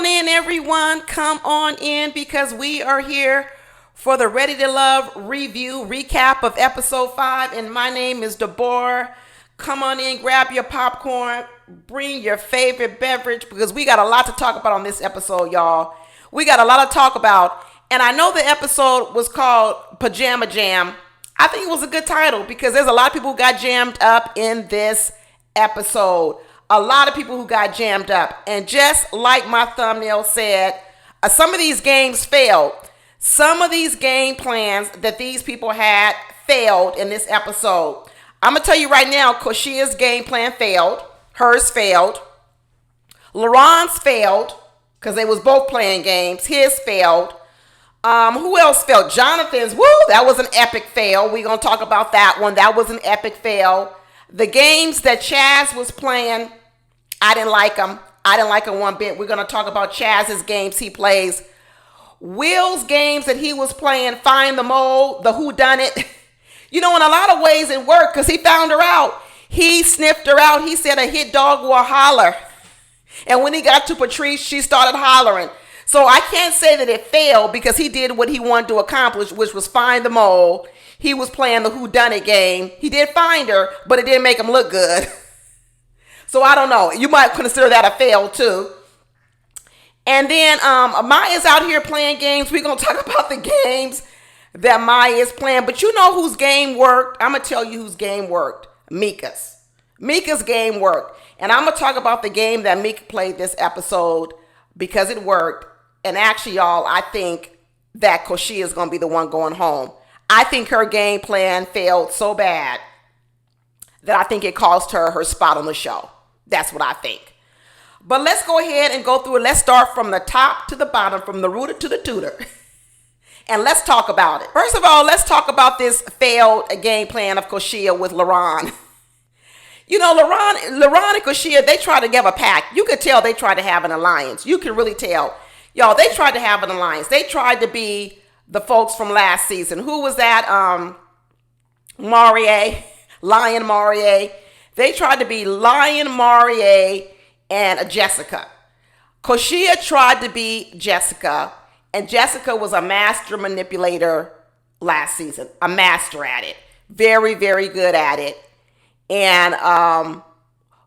on in, everyone. Come on in because we are here for the Ready to Love review recap of episode 5. And my name is Deborah. Come on in, grab your popcorn, bring your favorite beverage because we got a lot to talk about on this episode, y'all. We got a lot to talk about. And I know the episode was called Pajama Jam. I think it was a good title because there's a lot of people who got jammed up in this episode. A lot of people who got jammed up. And just like my thumbnail said, some of these games failed. Some of these game plans that these people had failed in this episode. I'm going to tell you right now, Koshia's game plan failed. Hers failed. Laron's failed because they was both playing games. His failed. Who else failed? Jonathan's, that was an epic fail. We're going to talk about that one. That was an epic fail. The games that Chaz was playing, I didn't like them. I didn't like them one bit. We're going to talk about Chaz's games he plays. Will's games that he was playing, Find the Mole, the Whodunit. You know, in a lot of ways it worked because he found her out. He sniffed her out. He said a hit dog will holler. And when he got to Patrice, she started hollering. So I can't say that it failed because he did what he wanted to accomplish, which was find the mole. He was playing the whodunit game. He did find her, but it didn't make him look good. So I don't know. You might consider that a fail too. And then Maya's out here playing games. We're going to talk about the games that Maya is playing. But you know whose game worked? I'm going to tell you whose game worked. Mika's. Mika's game worked. And I'm going to talk about the game that Mika played this episode because it worked. And actually, y'all, I think that Koshiea is going to be the one going home. I think her game plan failed so bad that I think it cost her her spot on the show. That's what I think. But let's go ahead and go through it. Let's start from the top to the bottom, from the rooter to the tutor. And let's talk about it. First of all, let's talk about this failed game plan of Koshiea with Laron. You know, Laron and Koshiea, they tried to give a pact. You could tell they tried to have an alliance. You can really tell. Y'all, they tried to have an alliance. They tried to be the folks from last season. Who was that? Lion Marie. They tried to be Lion Marie and Jessica. Koshiea tried to be Jessica, and Jessica was a master manipulator last season. A master at it. Very, very good at it. And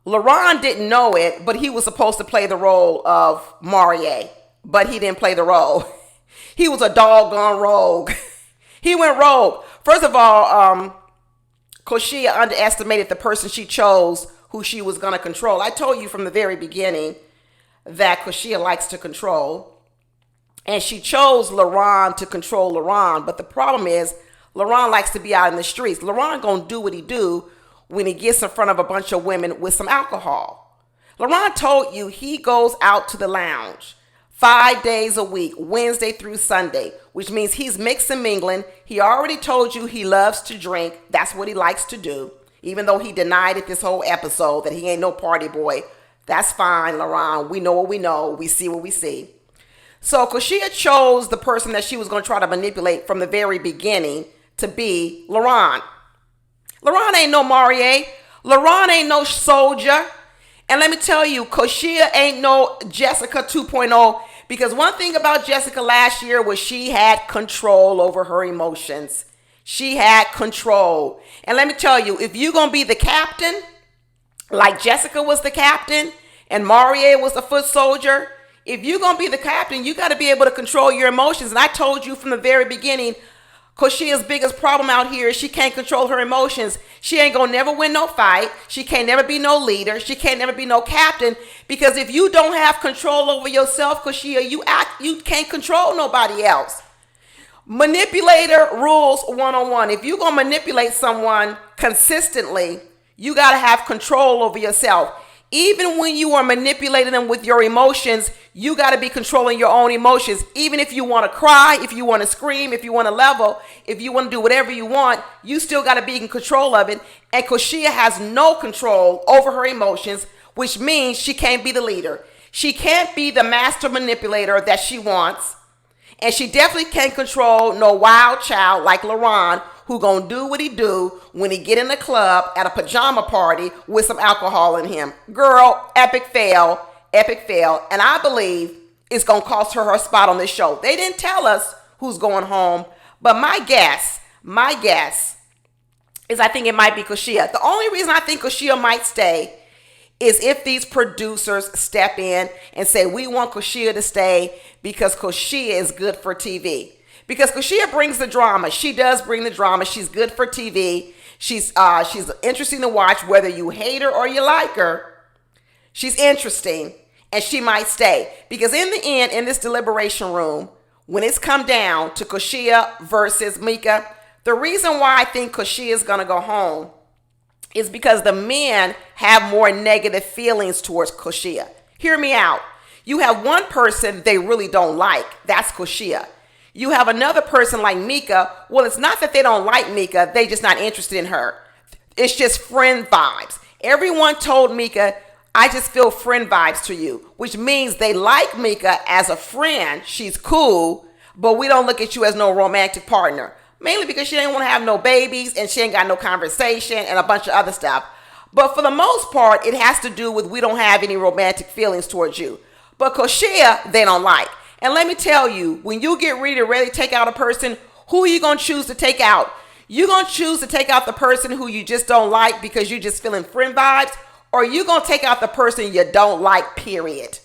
Laron didn't know it, but he was supposed to play the role of Marie. But he didn't play the role. He was a doggone rogue. He went rogue. First of all, Koshiea underestimated the person she chose who she was going to control. I told you from the very beginning that Koshiea likes to control. And she chose Laron to control Laron. But the problem is, Laron likes to be out in the streets. Laron going to do what he do when he gets in front of a bunch of women with some alcohol. Laron told you he goes out to the lounge 5 days a week, Wednesday through Sunday, which means he's mixing and mingling. He already told you he loves to drink. That's what he likes to do, even though he denied it this whole episode that he ain't no party boy. That's fine, Laron. We know what we know. We see what we see. So Koshiea chose the person that she was going to try to manipulate from the very beginning to be Laron. Laron ain't no Marie. Laron ain't no soldier. And let me tell you, Koshiea ain't no Jessica 2.0 because one thing about Jessica last year was she had control over her emotions. She had control. And let me tell you, if you're going to be the captain, like Jessica was the captain and Marie was the foot soldier, if you're going to be the captain, you got to be able to control your emotions. And I told you from the very beginning, Koshiea's biggest problem out here is she can't control her emotions. She ain't gonna never win no fight. She can't never be no leader. She can't never be no captain. Because if you don't have control over yourself, Koshiea, you can't control nobody else. Manipulator rules 101. If you're gonna manipulate someone consistently, you gotta have control over yourself. Even when you are manipulating them with your emotions, you got to be controlling your own emotions. Even if you want to cry, if you want to scream, if you want to level, if you want to do whatever you want, you still got to be in control of it. And Koshiea has no control over her emotions, which means she can't be the leader. She can't be the master manipulator that she wants. And she definitely can't control no wild child like Laron, who gonna do what he do when he get in the club at a pajama party with some alcohol in him. Girl, epic fail. And I believe is going to cost her her spot on this show. They didn't tell us who's going home, but my guess is I think it might be Koshiea. The only reason I think Koshiea might stay is if these producers step in and say, we want Koshiea to stay because Koshiea is good for TV. Because Koshiea brings the drama. She does bring the drama. She's good for TV. She's interesting to watch, whether you hate her or you like her. She's interesting, and she might stay. Because in the end, in this deliberation room, when it's come down to Koshiea versus Mika, the reason why I think Koshiea is going to go home is because the men have more negative feelings towards Koshiea. Hear me out. You have one person they really don't like. That's Koshiea. You have another person like Mika. Well, it's not that they don't like Mika. They just not interested in her. It's just friend vibes. Everyone told Mika, I just feel friend vibes to you, which means they like Mika as a friend. She's cool, but we don't look at you as no romantic partner. Mainly because she ain't want to have no babies and she ain't got no conversation and a bunch of other stuff. But for the most part, it has to do with we don't have any romantic feelings towards you. But Koshiea, they don't like. And let me tell you, when you get ready to take out a person, who are you going to choose to take out? You're going to choose to take out the person who you just don't like because you're just feeling friend vibes? Or you going to take out the person you don't like, period?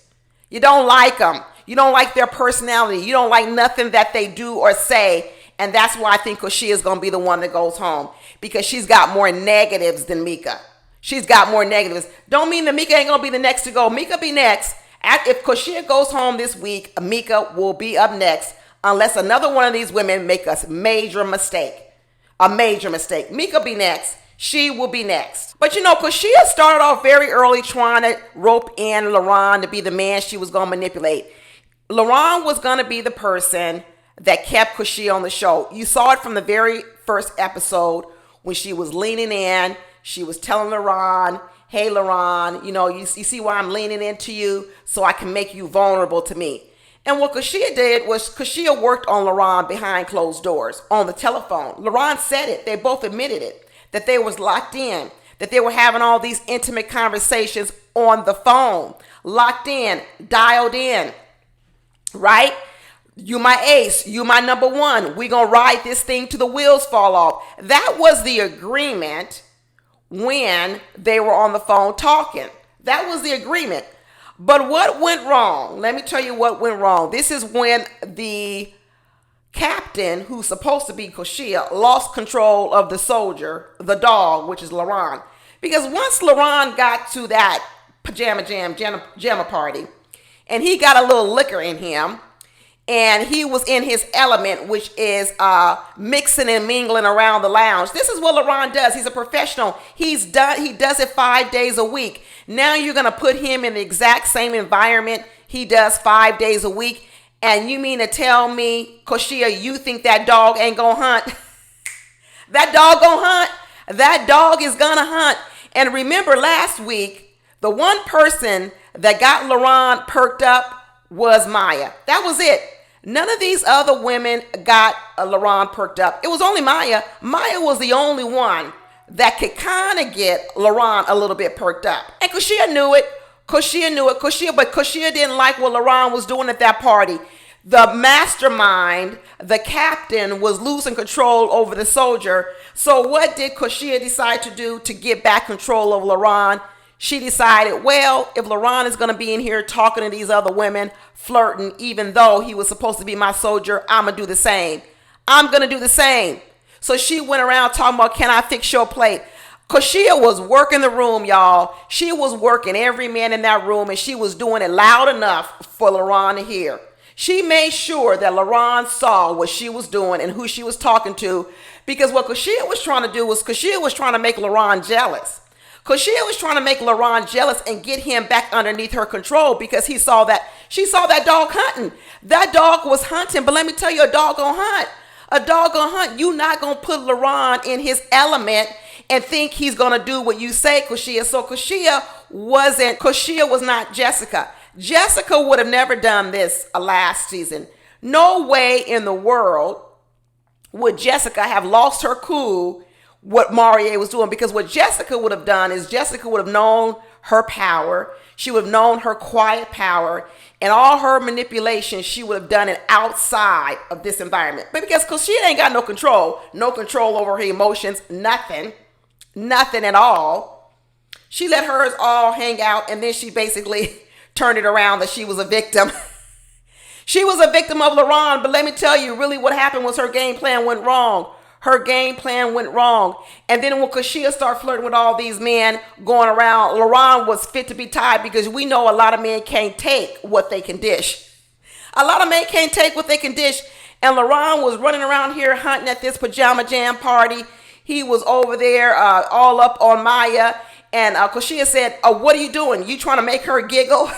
You don't like them. You don't like their personality. You don't like nothing that they do or say. And that's why I think Koshiea is going to be the one that goes home, because she's got more negatives than Mika. She's got more negatives. Don't mean that Mika ain't going to be the next to go. Mika be next. If Koshiea goes home this week, Mika will be up next unless another one of these women make a major mistake. A major mistake. Mika be next. She will be next. But you know, Koshiea started off very early trying to rope in Laron to be the man she was going to manipulate. Laron was going to be the person that kept Koshiea on the show. You saw it from the very first episode when she was leaning in. She was telling Laron, hey, Laron, you see why I'm leaning into you so I can make you vulnerable to me. And what Koshiea did was Koshiea worked on Laron behind closed doors on the telephone. Laron said it. They both admitted it, that they was locked in, that they were having all these intimate conversations on the phone, locked in, dialed in, right? You my ace, you my number one. We gonna ride this thing till the wheels fall off. That was the agreement when they were on the phone talking. That was the agreement. But what went wrong? Let me tell you what went wrong. This is when the captain, who's supposed to be Koshiea, lost control of the soldier, the dog, which is Laron. Because once Laron got to that Pajama Jam party, and he got a little liquor in him, and he was in his element, which is mixing and mingling around the lounge. This is what Laron does. He's a professional. He does it 5 days a week. Now you're going to put him in the exact same environment he does 5 days a week. And you mean to tell me, Koshiea, you think that dog ain't going to hunt? That dog going to hunt. That dog is going to hunt. And remember last week, the one person that got Laron perked up was Maya. That was it. None of these other women got Laron perked up. It was only Maya. Maya was the only one that could kind of get Laron a little bit perked up. And Koshiea knew it. But Koshiea didn't like what Laron was doing at that party. The mastermind, the captain, was losing control over the soldier. So what did Koshiea decide to do to get back control of Laron? She decided, well, if Laron is going to be in here talking to these other women, flirting, even though he was supposed to be my soldier, I'm going to do the same. I'm going to do the same. So she went around talking about, can I fix your plate? Koshiea was working the room, y'all. She was working every man in that room, and she was doing it loud enough for Laron to hear. She made sure that Laron saw what she was doing and who she was talking to, because what Koshiea was trying to do was Koshiea was trying to make Laron jealous. Koshiea was trying to make Laron jealous and get him back underneath her control, because she saw that dog hunting. That dog was hunting, but let me tell you, a dog gonna hunt. A dog gonna hunt. You not gonna put Laron in his element and think he's gonna do what you say, Koshiea. So Koshiea was not Jessica. Jessica would have never done this last season. No way in the world would Jessica have lost her cool what Maria was doing, because what Jessica would have done is Jessica would have known her power. She would have known her quiet power, And all her manipulation, she would have done it outside of this environment. But because Koshiea ain't got no control over her emotions, nothing at all. She let hers all hang out, and then she basically turned it around that she was a victim. She was a victim of Laron, but let me tell you, really what happened was her game plan went wrong. Her game plan went wrong. And then when Koshiea started flirting with all these men going around, Laron was fit to be tied, because we know a lot of men can't take what they can dish. A lot of men can't take what they can dish. And Laron was running around here hunting at this Pajama Jam party. He was over there all up on Maya. And Koshiea said, what are you doing? You trying to make her giggle?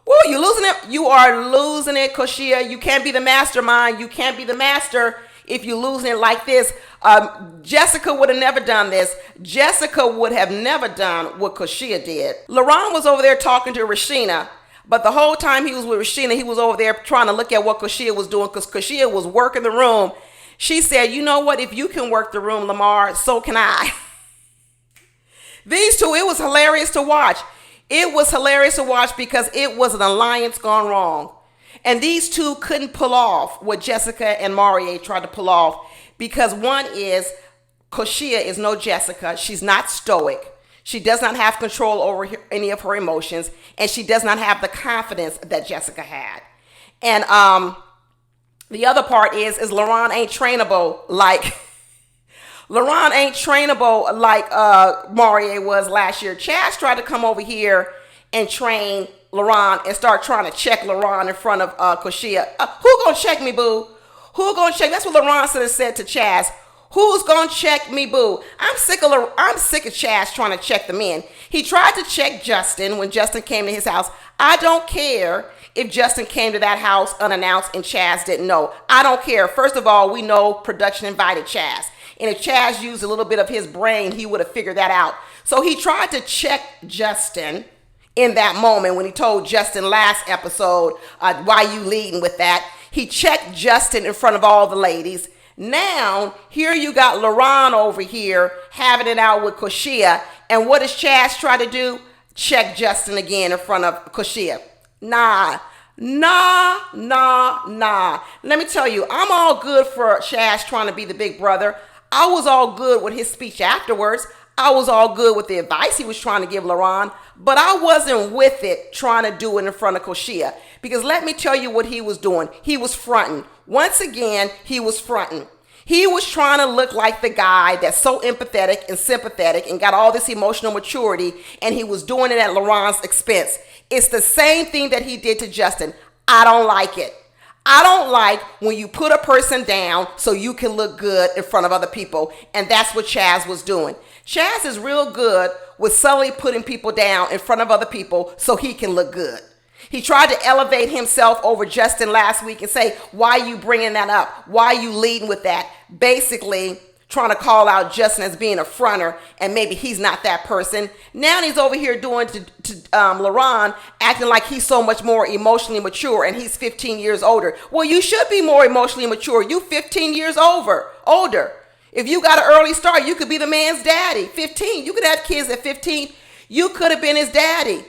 Woo, you losing it? You are losing it, Koshiea. You can't be the mastermind. You can't be the master if you're losing it like this. Jessica would have never done this. Jessica would have never done what Koshiea did. Laron was over there talking to Rashina, but the whole time he was with Rashina, he was over there trying to look at what Koshiea was doing, because Koshiea was working the room. She said, you know what? If you can work the room, Lamar, so can I. These two, it was hilarious to watch. It was hilarious to watch because it was an alliance gone wrong. And these two couldn't pull off what Jessica and Marie tried to pull off, because one is Koshiea is no Jessica. She's not stoic. She does not have control over any of her emotions, and she does not have the confidence that Jessica had. And the other part is Laron ain't trainable like Laron ain't trainable like Marie was last year. Chaz tried to come over here and train Laron and start trying to check Laron in front of Koshiea. Who gonna check me, boo? Who gonna check? That's what Laron said to Chaz. Who's gonna check me, boo? I'm sick of Chaz trying to check the men. He tried to check Justin when Justin came to his house. I don't care if Justin came to that house unannounced and Chaz didn't know. I don't care. First of all, we know production invited Chaz. And if Chaz used a little bit of his brain, he would have figured that out. So he tried to check Justin in that moment when he told Justin last episode, why you leading with that? He checked Justin in front of all the ladies. Now, here you got Laron over here having it out with Koshiea. And what does Chaz try to do? Check Justin again in front of Koshiea. Nah. Let me tell you, I'm all good for Chaz trying to be the big brother. I was all good with his speech afterwards. I was all good with the advice he was trying to give Laron, but I wasn't with it trying to do it in front of Koshiea, because let me tell you what he was doing. He was fronting. Once again, he was fronting. He was trying to look like the guy that's so empathetic and sympathetic and got all this emotional maturity, and he was doing it at Laron's expense. It's the same thing that he did to Justin. I don't like it. I don't like when you put a person down so you can look good in front of other people, and that's what Chaz was doing. Chaz is real good with subtly putting people down in front of other people so he can look good. He tried to elevate himself over Justin last week and say, why you bringing that up? Why you leading with that? Basically trying to call out Justin as being a fronter, and maybe he's not that person. Now he's over here doing to Laron, acting like he's so much more emotionally mature and he's 15 years older. Well, you should be more emotionally mature. You 15 years older. If you got an early start, you could be the man's daddy. 15, you could have kids at 15. You could have been his daddy.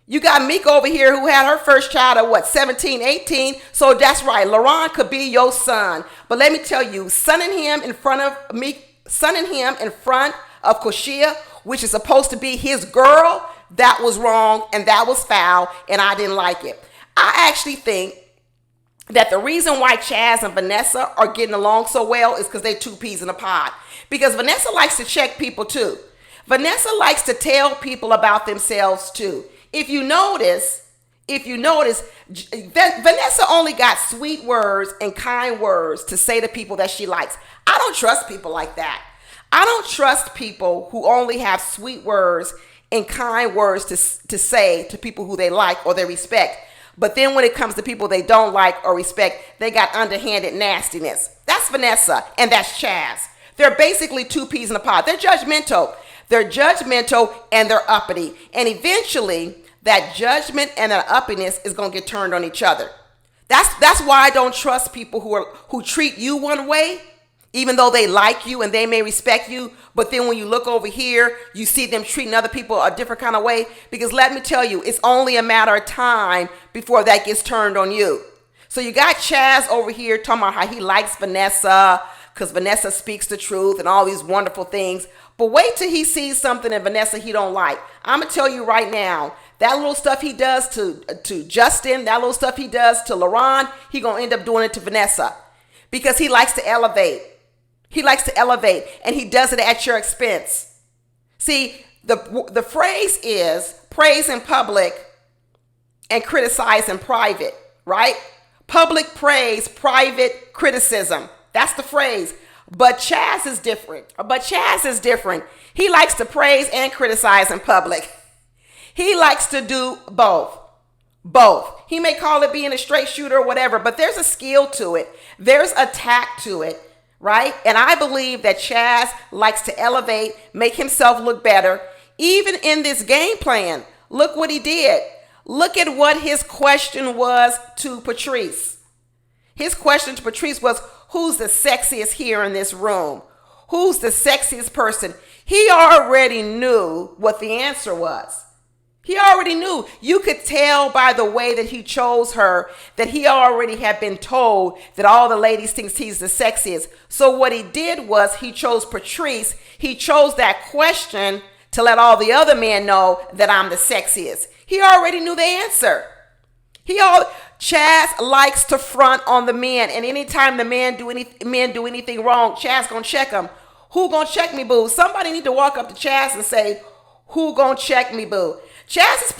You got Meek over here who had her first child at 17, 18. So that's right. Laron could be your son. But let me tell you, sonning him in front of Koshiea, which is supposed to be his girl, that was wrong and that was foul, and I didn't like it. I actually think that the reason why Chaz and Vanessa are getting along so well is because they're two peas in a pod. Because Vanessa likes to check people too. Vanessa likes to tell people about themselves too. If you notice, Vanessa only got sweet words and kind words to say to people that she likes. I don't trust people like that. I don't trust people who only have sweet words and kind words to say to people who they like or they respect. But then when it comes to people they don't like or respect, they got underhanded nastiness. That's Vanessa and that's Chaz. They're basically two peas in a pod. They're judgmental. And they're uppity. And eventually, that judgment and that uppiness is going to get turned on each other. That's why I don't trust people who treat you one way even though they like you and they may respect you, but then when you look over here, you see them treating other people a different kind of way. Because let me tell you, it's only a matter of time before that gets turned on you. So you got Chaz over here talking about how he likes Vanessa because Vanessa speaks the truth and all these wonderful things. But wait till he sees something in Vanessa he don't like. I'm going to tell you right now, that little stuff he does to Justin, that little stuff he does to Laron, he going to end up doing it to Vanessa because he likes to elevate. He likes to elevate, and he does it at your expense. See, the phrase is praise in public and criticize in private, right? Public praise, private criticism. That's the phrase. But Chaz is different. He likes to praise and criticize in public. He likes to do both. He may call it being a straight shooter or whatever, but there's a skill to it. There's a tact to it. Right? And I believe that Chaz likes to elevate, make himself look better. Even in this game plan, look what he did. Look at what his question was to Patrice. His question to Patrice was, who's the sexiest here in this room? Who's the sexiest person? He already knew what the answer was. He already knew. You could tell by the way that he chose her that he already had been told that all the ladies think he's the sexiest. So what he did was he chose Patrice. He chose that question to let all the other men know that I'm the sexiest. He already knew the answer. Chaz likes to front on the men, and anytime the men do anything wrong, Chaz gonna check them. Who gonna check me, boo? Somebody need to walk up to Chaz and say, who gonna check me, boo? Chaz is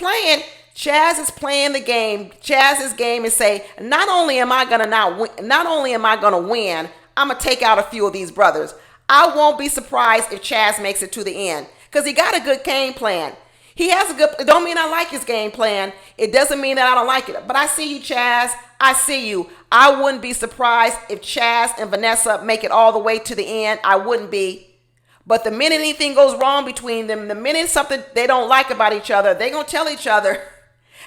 playing the game. Chaz's game is say, not only am I gonna win, I'm gonna take out a few of these brothers. I won't be surprised if Chaz makes it to the end because he got a good game plan. It don't mean I like his game plan. It doesn't mean that I don't like it. But I see you, Chaz. I see you. I wouldn't be surprised if Chaz and Vanessa make it all the way to the end. I wouldn't be. But the minute anything goes wrong between them, the minute something they don't like about each other, they're going to tell each other.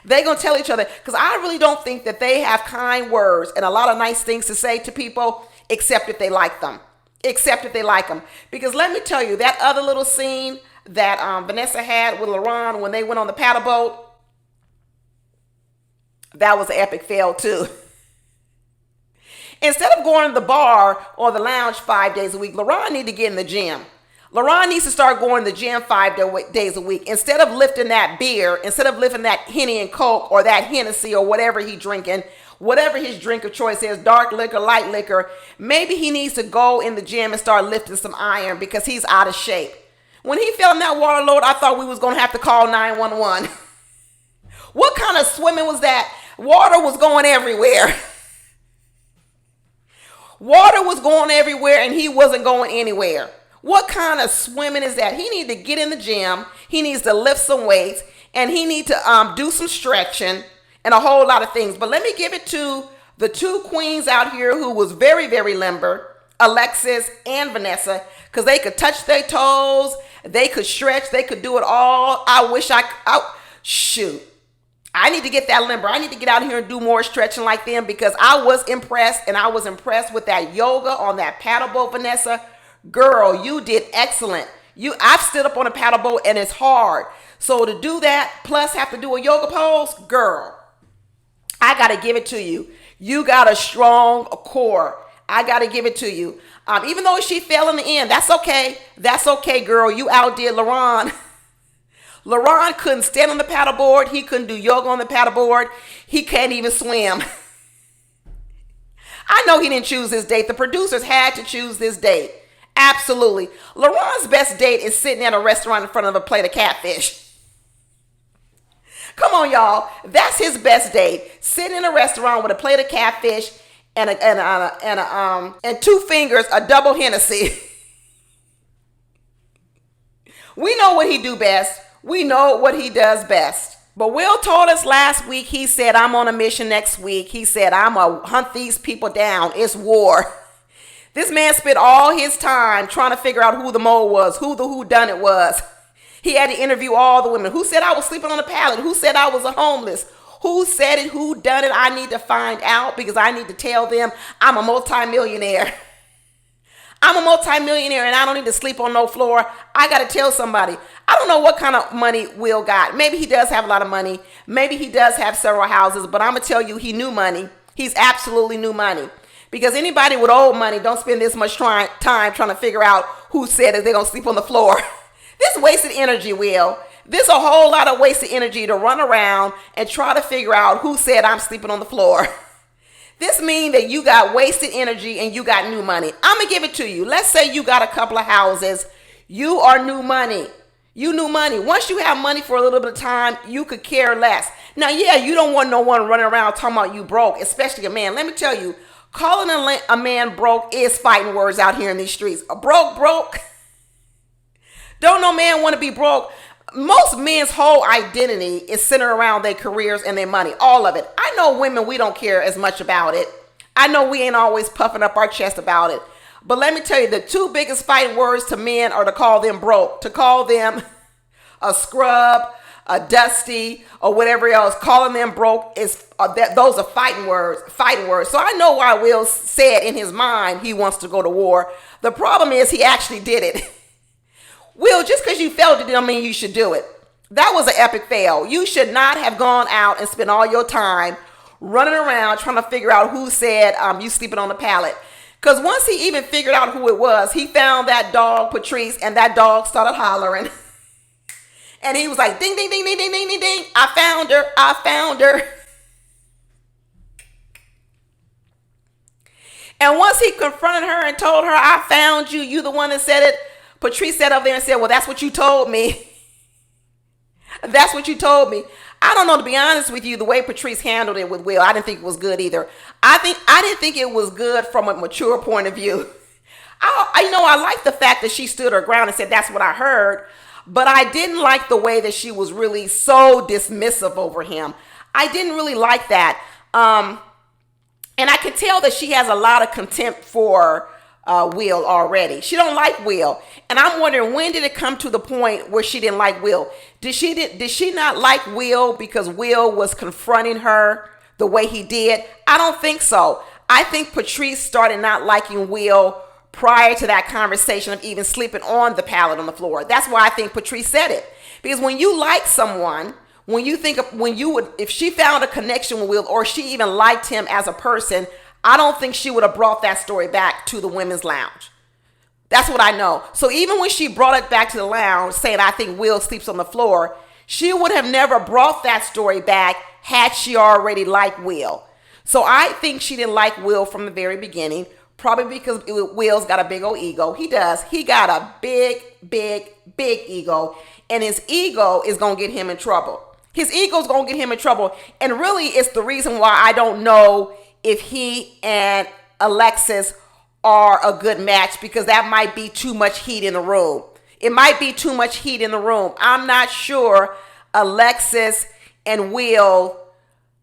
They're going to tell each other. Because I really don't think that they have kind words and a lot of nice things to say to people, except if they like them. Because let me tell you, that other little scene that Vanessa had with Laron when they went on the paddle boat, that was an epic fail too. Instead of going to the bar or the lounge 5 days a week, Laron need to get in the gym. Laron needs to start going to the gym 5 days a week. Instead of lifting that beer, instead of lifting that Henny and Coke or that Hennessy or whatever he's drinking, whatever his drink of choice is, dark liquor, light liquor, maybe he needs to go in the gym and start lifting some iron because he's out of shape. When he fell in that water load, I thought we was going to have to call 911. What kind of swimming was that? Water was going everywhere. Water was going everywhere and he wasn't going anywhere. What kind of swimming is that? He needs to get in the gym. He needs to lift some weights and he needs to do some stretching and a whole lot of things. But let me give it to the two queens out here who was very, very limber, Alexis and Vanessa, because they could touch their toes. They could stretch. They could do it all. Shoot. I need to get that limber. I need to get out here and do more stretching like them because I was impressed, and I was impressed with that yoga on that paddle boat, Vanessa. Girl, you did excellent. I've stood up on a paddle boat and it's hard. So to do that, plus have to do a yoga pose, girl, I got to give it to you. You got a strong core. I got to give it to you. Even though she fell in the end, that's okay. That's okay, girl. You outdid Laron. Laron couldn't stand on the paddleboard. He couldn't do yoga on the paddleboard. He can't even swim. I know he didn't choose this date. The producers had to choose this date. Absolutely. Laron's best date is sitting at a restaurant in front of a plate of catfish. Come on, y'all. That's his best date. Sitting in a restaurant with a plate of catfish and two fingers, a double Hennessy. We know what he do best. We know what he does best. But Will told us last week, he said, I'm on a mission next week. He said, I'm going to hunt these people down. It's war. This man spent all his time trying to figure out who the mole was, who the whodunit was. He had to interview all the women. Who said I was sleeping on a pallet? Who said I was a homeless? Who said it? Who done it? I need to find out because I need to tell them I'm a multimillionaire. I'm a multimillionaire and I don't need to sleep on no floor. I got to tell somebody. I don't know what kind of money Will got. Maybe he does have a lot of money. Maybe he does have several houses, but I'm going to tell you, he knew money. He's absolutely new money. Because anybody with old money don't spend this much time trying to figure out who said that they're going to sleep on the floor. This wasted energy, Will. This a whole lot of wasted energy to run around and try to figure out who said I'm sleeping on the floor. This means that you got wasted energy and you got new money. I'm going to give it to you. Let's say you got a couple of houses. You are new money. You new money. Once you have money for a little bit of time, you could care less. Now, yeah, you don't want no one running around talking about you broke, especially a man. Let me tell you, calling a man broke is fighting words out here in these streets. A broke. Don't no man want to be broke. Most men's whole identity is centered around their careers and their money. All of it. I know women, we don't care as much about it. I know we ain't always puffing up our chest about it. But let me tell you, the two biggest fighting words to men are to call them broke. To call them a scrub, a dusty, or whatever else. Calling them broke is those are fighting words. So I know why Will said in his mind he wants to go to war. The problem is he actually did it. Will, just because you failed it don't mean you should do it. That was an epic fail. You should not have gone out and spent all your time running around trying to figure out who said you sleeping on the pallet. Because once he even figured out who it was, he found that dog, Patrice, and that dog started hollering. And he was like, ding, ding, ding, ding, ding, ding, ding, ding. I found her. And once he confronted her and told her, I found you, you the one that said it, Patrice sat up there and said, well, that's what you told me. That's what you told me. I don't know, to be honest with you, the way Patrice handled it with Will, I didn't think it was good either. I didn't think it was good from a mature point of view. I like the fact that she stood her ground and said, that's what I heard. But I didn't like the way that she was really so dismissive over him. I didn't really like that. And I could tell that she has a lot of contempt for Will already. She don't like Will. And I'm wondering, when did it come to the point where she didn't like Will? Did she not like Will because Will was confronting her the way he did? I don't think so. I think Patrice started not liking Will prior to that conversation of even sleeping on the pallet on the floor. That's why I think Patrice said it. Because when you like someone, if she found a connection with Will, or she even liked him as a person, I don't think she would have brought that story back to the women's lounge. That's what I know. So even when she brought it back to the lounge saying, I think Will sleeps on the floor, she would have never brought that story back had she already liked Will. So I think she didn't like Will from the very beginning, probably because Will's got a big old ego. He does. He got a big ego, and his ego is going to get him in trouble. His ego's going to get him in trouble. And really, it's the reason why I don't know if he and Alexis are a good match, because that might be too much heat in the room. It might be too much heat in the room. I'm not sure Alexis and Will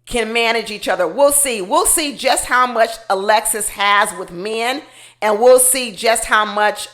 can manage each other. We'll see. We'll see just how much Alexis has with men, and we'll see just how much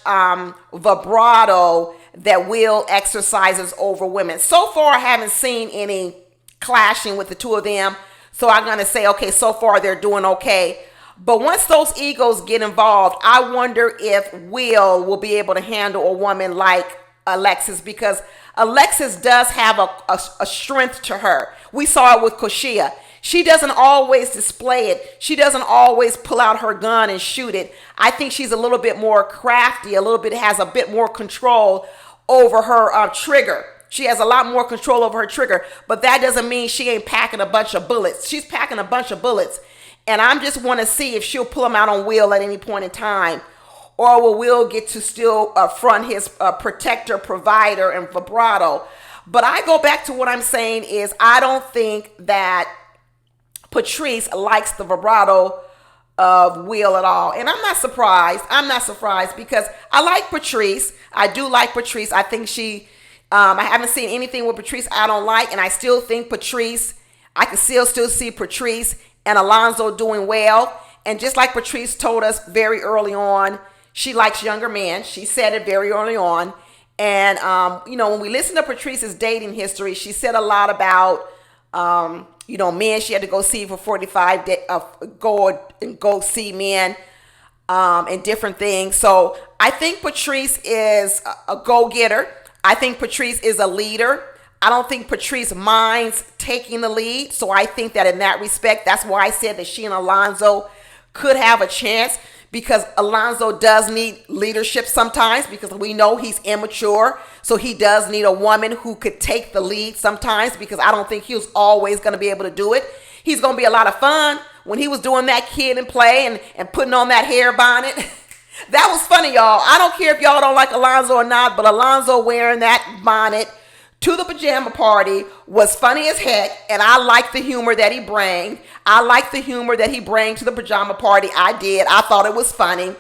vibrato that Will exercises over women. So far, I haven't seen any clashing with the two of them. So I'm going to say, okay, so far they're doing okay. But once those egos get involved, I wonder if Will be able to handle a woman like Alexis, because Alexis does have a strength to her. We saw it with Koshiea. She doesn't always display it. She doesn't always pull out her gun and shoot it. I think she's a little bit more crafty, has a bit more control over her trigger. She has a lot more control over her trigger, but that doesn't mean she ain't packing a bunch of bullets. She's packing a bunch of bullets, and I just want to see if she'll pull them out on Will at any point in time, or will Will get to still front his protector, provider, and vibrato. But I go back to what I'm saying is I don't think that Patrice likes the vibrato of Will at all. And I'm not surprised. Because I like Patrice. I do like Patrice. I think I haven't seen anything with Patrice I don't like. And I still think I can still see Patrice and Alonzo doing well. And just like Patrice told us very early on, she likes younger men. She said it very early on. And, when we listen to Patrice's dating history, she said a lot about, men she had to go see for 45 days, go see men. and different things. So I think Patrice is a go-getter. I think Patrice is a leader. I don't think Patrice minds taking the lead. So I think that in that respect, that's why I said that she and Alonzo could have a chance, because Alonzo does need leadership sometimes, because we know he's immature. So he does need a woman who could take the lead sometimes, because I don't think he was always going to be able to do it. He's going to be a lot of fun when he was doing that kid and play and putting on that hair bonnet. That was funny, y'all. I don't care if y'all don't like Alonzo or not, but Alonzo wearing that bonnet to the pajama party was funny as heck, and I like the humor that he bring. I like the humor that he bring to the pajama party. I did. I thought it was funny.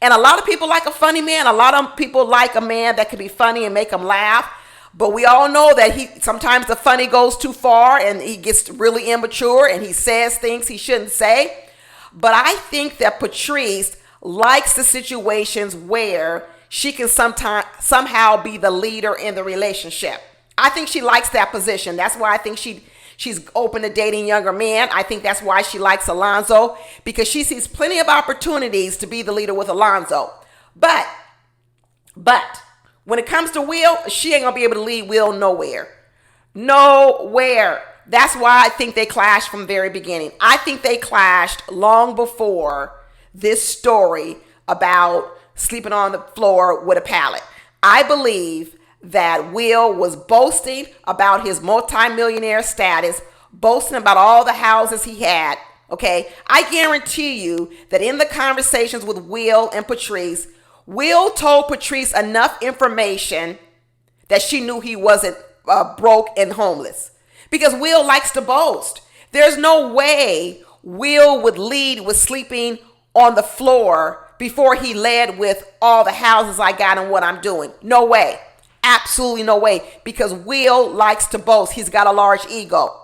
And a lot of people like a funny man. A lot of people like a man that can be funny and make them laugh. But we all know that sometimes the funny goes too far and he gets really immature and he says things he shouldn't say. But I think that Patrice likes the situations where she can somehow be the leader in the relationship. I think she likes that position. That's why I think she's open to dating younger men. I think that's why she likes Alonzo, because she sees plenty of opportunities to be the leader with Alonzo. But when it comes to Will, she ain't gonna be able to lead Will nowhere. Nowhere. That's why I think they clashed from the very beginning. I think they clashed long before this story about sleeping on the floor with a pallet. I believe that Will was boasting about his multimillionaire status, boasting about all the houses he had. Okay, I guarantee you that in the conversations with Will and Patrice, Will told Patrice enough information that she knew he wasn't broke and homeless, because Will likes to boast. There's no way Will would lead with sleeping on the floor before he led with all the houses I got and what I'm doing. No way. Absolutely no way, because Will likes to boast. He's got a large ego.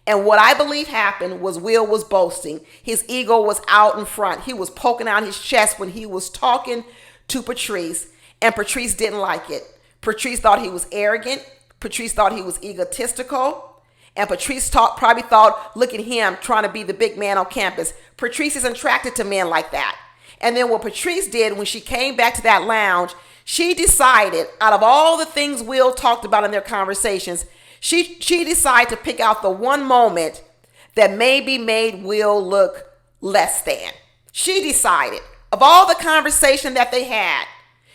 And what I believe happened was Will was boasting. His ego was out in front. He was poking out his chest when he was talking to Patrice, and Patrice didn't like it. Patrice thought he was arrogant. Patrice thought he was egotistical. And Patrice probably thought, look at him trying to be the big man on campus. Patrice is attracted to men like that. And then what Patrice did when she came back to that lounge, she decided, out of all the things Will talked about in their conversations, she decided to pick out the one moment that maybe made Will look less than. She decided, of all the conversation that they had,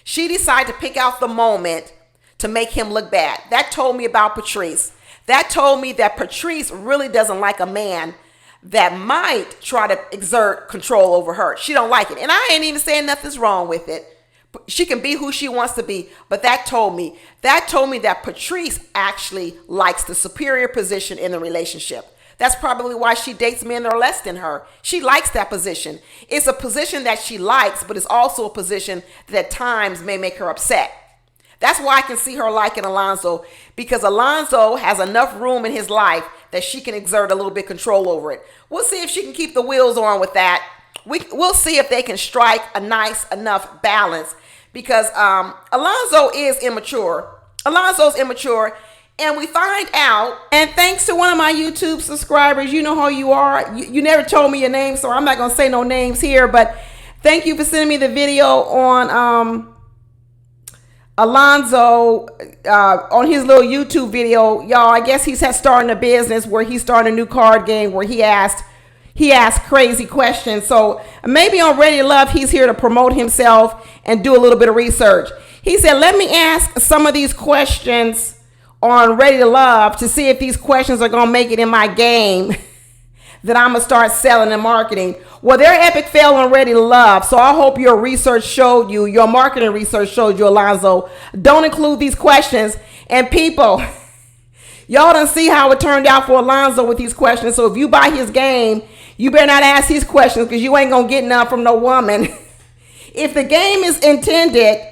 she decided to pick out the moment to make him look bad. That told me about Patrice. That told me that Patrice really doesn't like a man that might try to exert control over her. She don't like it. And I ain't even saying nothing's wrong with it. She can be who she wants to be. But that told me that Patrice actually likes the superior position in the relationship. That's probably why she dates men that are less than her. She likes that position. It's a position that she likes, but it's also a position that at times may make her upset. That's why I can see her liking Alonzo, because Alonzo has enough room in his life that she can exert a little bit control over it. We'll see if she can keep the wheels on with that. We'll see if they can strike a nice enough balance, because Alonzo is immature. Alonzo's immature, and we find out, and thanks to one of my YouTube subscribers, you know who you are. You never told me your name, so I'm not going to say no names here, but thank you for sending me the video on Alonzo on his little YouTube video. Y'all, I guess he's starting a business where he's starting a new card game where he asked crazy questions. So maybe on Ready to Love, he's here to promote himself and do a little bit of research. He said, let me ask some of these questions on Ready to Love to see if these questions are going to make it in my game that I'm going to start selling and marketing. Well, their epic fail on Ready to Love. So I hope your research showed you, your marketing research showed you, Alonzo. Don't include these questions. And people, y'all don't see how it turned out for Alonzo with these questions. So if you buy his game, you better not ask these questions, because you ain't going to get none from no woman. If the game is intended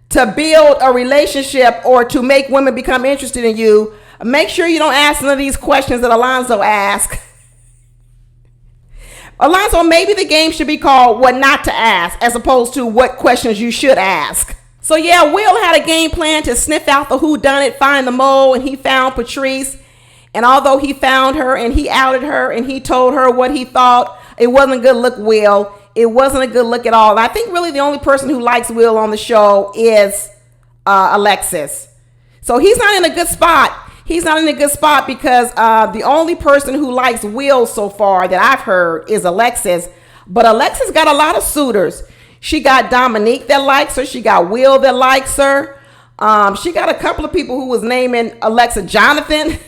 to build a relationship or to make women become interested in you, make sure you don't ask none of these questions that Alonzo asked. Alonzo, maybe the game should be called What Not to Ask, as opposed to What Questions You Should Ask. So yeah, Will had a game plan to sniff out the whodunit, find the mole, and he found Patrice. And although he found her and he outed her and he told her what he thought, it wasn't a good look, Will. It wasn't a good look at all. And I think really the only person who likes Will on the show is Alexis. So he's not in a good spot. He's not in a good spot because the only person who likes Will so far that I've heard is Alexis. But Alexis got a lot of suitors. She got Dominique that likes her. She got Will that likes her. She got a couple of people who was naming Alexa Jonathan.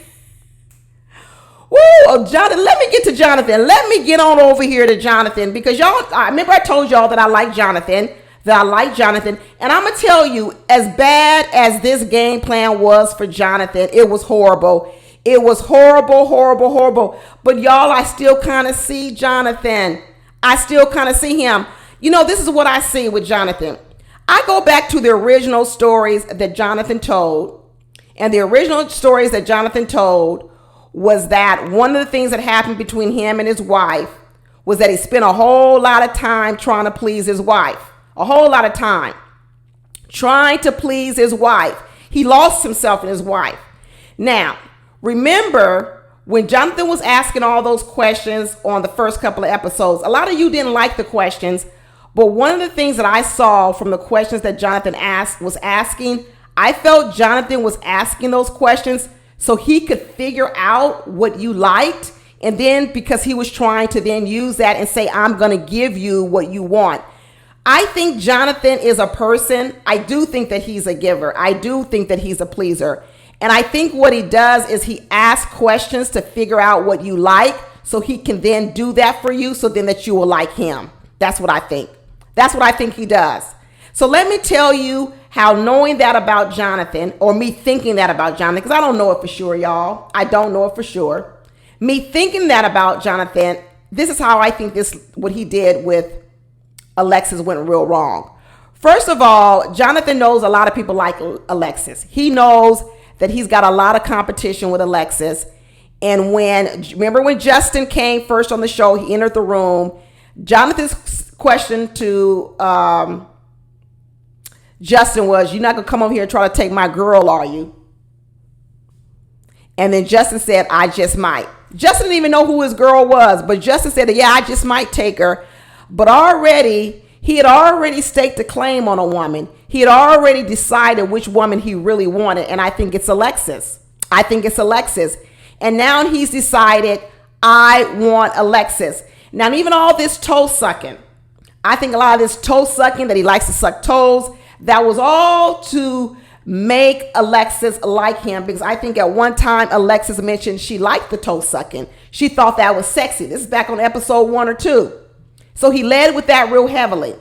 Woo, oh, Jonathan, let me get to Jonathan. Let me get on over here to Jonathan because y'all, I remember I told y'all that I like Jonathan, And I'm going to tell you, as bad as this game plan was for Jonathan, it was horrible. It was horrible, horrible, horrible. But y'all, I still kind of see Jonathan. I still kind of see him. You know, this is what I see with Jonathan. I go back to the original stories that Jonathan told. And the original stories that Jonathan told was that one of the things that happened between him and his wife was that he spent a whole lot of time trying to please his wife. A whole lot of time trying to please his wife. He lost himself in his wife. Now, remember when Jonathan was asking all those questions on the first couple of episodes, a lot of you didn't like the questions, but one of the things that I saw from the questions that Jonathan was asking, I felt Jonathan was asking those questions so he could figure out what you liked. And then because he was trying to then use that and say, I'm going to give you what you want. I think Jonathan is a person. I do think that he's a giver. I do think that he's a pleaser. And I think what he does is he asks questions to figure out what you like so he can then do that for you so then that you will like him. That's what I think. That's what I think he does. So let me tell you how knowing that about Jonathan, or me thinking that about Jonathan, because I don't know it for sure, y'all. I don't know it for sure. Me thinking that about Jonathan, this is how I think what he did with Alexis went real wrong. First of all, Jonathan knows a lot of people like Alexis. He knows that he's got a lot of competition with Alexis. And remember when Justin came first on the show, he entered the room. Jonathan's question to Justin was, you're not going to come over here and try to take my girl, are you? And then Justin said, I just might. Justin didn't even know who his girl was, but Justin said, yeah, I just might take her. But he had already staked a claim on a woman. He had already decided which woman he really wanted. And I think it's Alexis. And now he's decided, I want Alexis. Now, even all this toe sucking, I think a lot of this toe sucking that he likes to suck toes, that was all to make Alexis like him, because I think at one time Alexis mentioned she liked the toe sucking. She thought that was sexy. This is back on episode 1 or 2. So he led with that real heavily.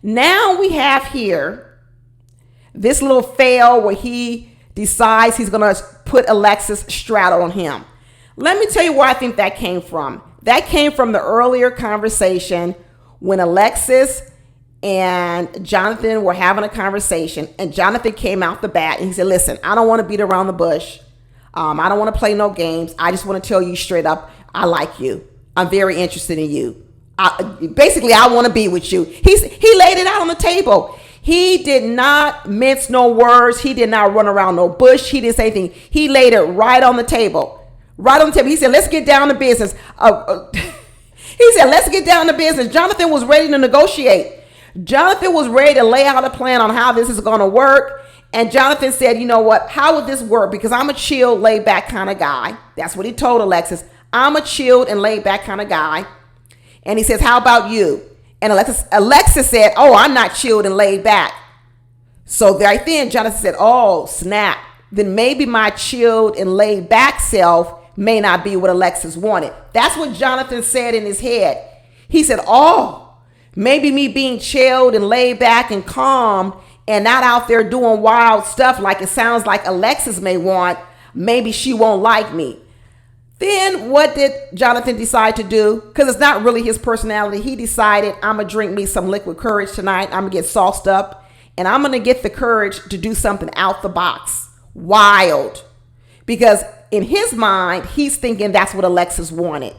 Now we have here this little fail where he decides he's going to put Alexis straddle on him. Let me tell you where I think that came from. That came from the earlier conversation when Alexis and Jonathan were having a conversation, and Jonathan came out the bat and he said, listen, I don't want to beat around the bush. I don't want to play no games. I just want to tell you straight up, I like you. I'm very interested in you. I want to be with you. He laid it out on the table. He did not mince no words. He did not run around no bush. He didn't say anything. He laid it right on the table. Right on the table. He said, let's get down to business. He said, let's get down to business. Jonathan was ready to negotiate. Jonathan was ready to lay out a plan on how this is going to work. And Jonathan said, you know what? How would this work? Because I'm a chill, laid back kind of guy. That's what he told Alexis. I'm a chilled and laid back kind of guy. And he says, how about you? And Alexis said, oh, I'm not chilled and laid back. So right then, Jonathan said, oh, snap. Then maybe my chilled and laid back self may not be what Alexis wanted. That's what Jonathan said in his head. He said, oh, maybe me being chilled and laid back and calm and not out there doing wild stuff like it sounds like Alexis may want, maybe she won't like me. Then what did Jonathan decide to do? Because it's not really his personality. He decided, I'm going to drink me some liquid courage tonight. I'm going to get sauced up. And I'm going to get the courage to do something out the box. Wild. Because in his mind, he's thinking that's what Alexis wanted.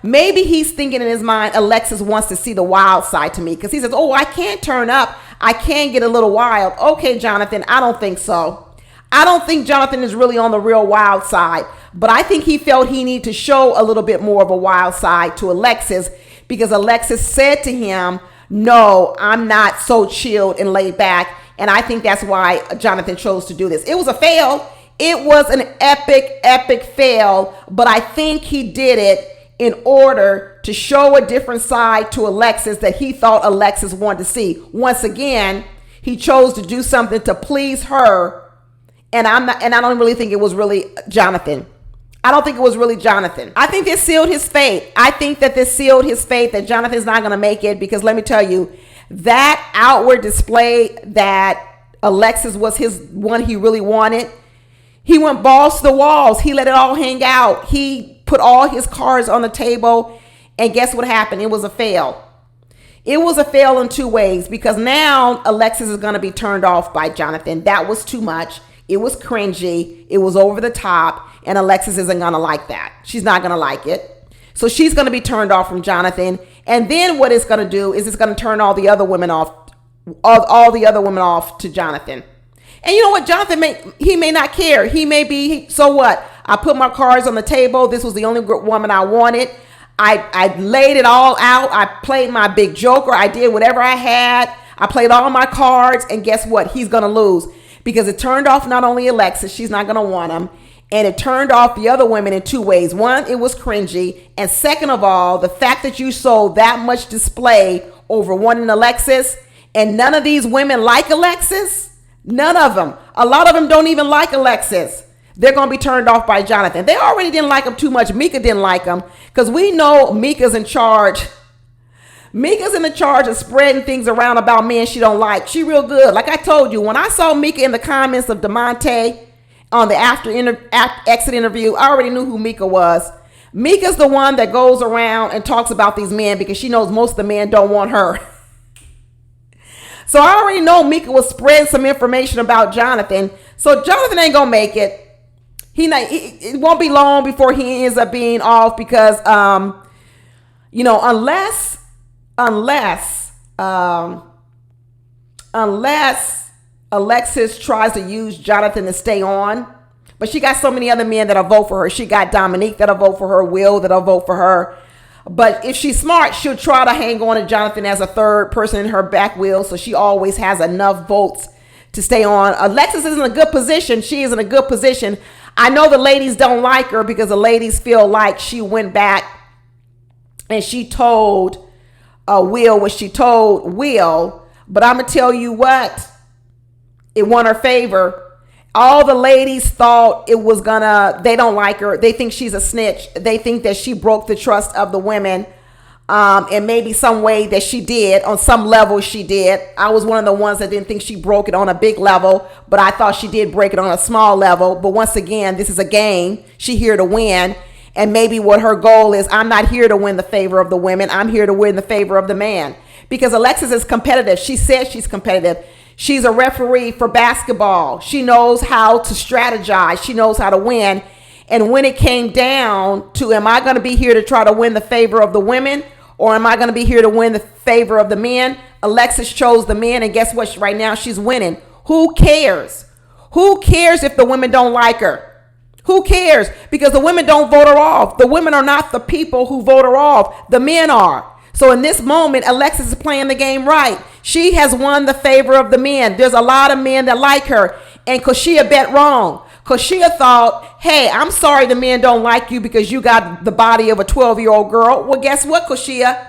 Maybe he's thinking in his mind, Alexis wants to see the wild side to me. Because he says, oh, I can't turn up. I can get a little wild. Okay, Jonathan, I don't think so. I don't think Jonathan is really on the real wild side. But I think he felt he needed to show a little bit more of a wild side to Alexis, because Alexis said to him, no, I'm not so chilled and laid back. And I think that's why Jonathan chose to do this. It was a fail. It was an epic fail. But I think he did it in order to show a different side to Alexis that he thought Alexis wanted to see. Once again, he chose to do something to please her. And I don't really think it was really Jonathan. I don't think it was really Jonathan. I think this sealed his fate. I think that this sealed his fate, that Jonathan's not going to make it, because let me tell you, that outward display that Alexis was his one he really wanted, he went balls to the walls. He let it all hang out. He put all his cards on the table, and guess what happened? It was a fail. It was a fail in two ways, because now Alexis is going to be turned off by Jonathan. That was too much. It was cringy. It was over the top. And Alexis isn't going to like that. She's not going to like it. So she's going to be turned off from Jonathan. And then what it's going to do is it's going to turn all the other women off, all the other women off to Jonathan. And you know what? Jonathan may not care. He may be, so what? I put my cards on the table. This was the only woman I wanted. I laid it all out. I played my big joker. I did whatever I had. I played all my cards. And guess what? He's going to lose, because it turned off not only Alexis, she's not going to want him, and it turned off the other women in two ways. One, it was cringy. And second of all, the fact that you sold that much display over wanting Alexis, and none of these women like Alexis. None of them. A lot of them don't even like Alexis. They're going to be turned off by Jonathan. They already didn't like him too much. Mika didn't like him, because we know Mika's in charge. Mika's in the charge of spreading things around about men she don't like. She real good. Like I told you, when I saw Mika in the comments of DeMonte on the exit interview, I already knew who Mika was. Mika's the one that goes around and talks about these men, because she knows most of the men don't want her. So I already know Mika was spreading some information about Jonathan. So Jonathan ain't gonna make it. It won't be long before he ends up being off, because unless Alexis tries to use Jonathan to stay on. But she got so many other men that'll vote for her. She got Dominique that'll vote for her, Will that'll vote for her. But if she's smart, she'll try to hang on to Jonathan as a third person in her back wheel, so she always has enough votes to stay on. Alexis is in a good position. She is in a good position. I know the ladies don't like her, because the ladies feel like she went back and she told Will what she told Will. But I'm going to tell you what, it won her favor. All the ladies thought it was they don't like her. They think she's a snitch. They think that she broke the trust of the women. And maybe some way that she did, on some level she did. I was one of the ones that didn't think she broke it on a big level, but I thought she did break it on a small level. But once again, this is a game. She here to win. And maybe what her goal is, I'm not here to win the favor of the women. I'm here to win the favor of the man. Because Alexis is competitive. She says she's competitive. She's a referee for basketball. She knows how to strategize. She knows how to win. And when it came down to, am I going to be here to try to win the favor of the women, or am I going to be here to win the favor of the men? Alexis chose the men, and guess what? Right now she's winning. Who cares? Who cares if the women don't like her? Who cares? Because the women don't vote her off. The women are not the people who vote her off. The men are. So in this moment, Alexis is playing the game right. She has won the favor of the men. There's a lot of men that like her. And Koshiea bet wrong. Koshiea thought, hey, I'm sorry the men don't like you because you got the body of a 12-year-old girl. Well, guess what, Koshiea?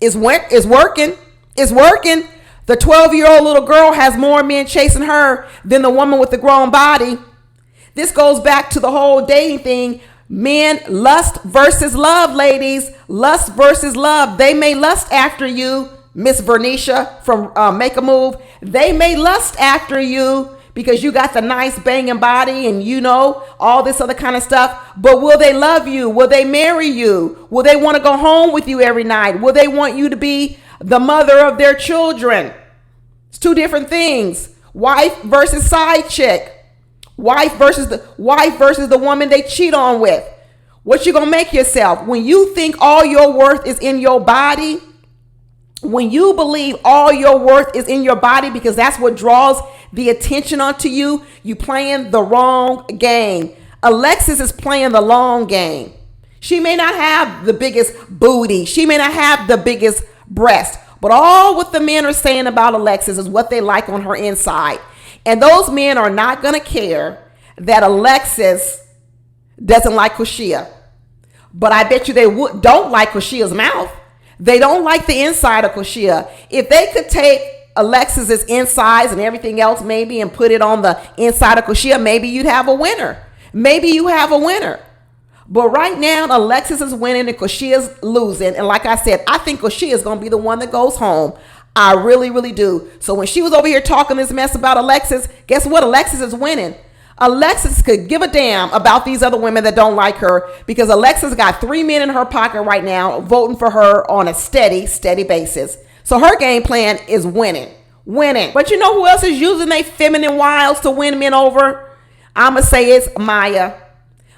It's working. It's working. The 12-year-old little girl has more men chasing her than the woman with the grown body. This goes back to the whole dating thing. Men, lust versus love, ladies. Lust versus love. They may lust after you, Miss Vernisha from Make a Move. They may lust after you because you got the nice banging body and you know all this other kind of stuff. But will they love you? Will they marry you? Will they want to go home with you every night? Will they want you to be the mother of their children? It's two different things. Wife versus side chick. Wife versus the woman they cheat on with. What you gonna make yourself? When you think all your worth is in your body, when you believe all your worth is in your body because that's what draws the attention onto you, you playing the wrong game. Alexis is playing the long game. She may not have the biggest booty. She may not have the biggest breast. But all what the men are saying about Alexis is what they like on her inside. And those men are not going to care that Alexis doesn't like Koshiea. But I bet you they don't like Koshia's mouth. They don't like the inside of Koshiea. If they could take Alexis's insides and everything else maybe and put it on the inside of Koshiea, maybe you'd have a winner. Maybe you have a winner. But right now, Alexis is winning and Koshia's losing. And like I said, I think Koshiea is going to be the one that goes home. I really, really do. So when she was over here talking this mess about Alexis, guess what? Alexis is winning. Alexis could give a damn about these other women that don't like her because Alexis got 3 men in her pocket right now voting for her on a steady basis. So her game plan is winning. But you know who else is using their feminine wiles to win men over? I'm going to say it's Maya.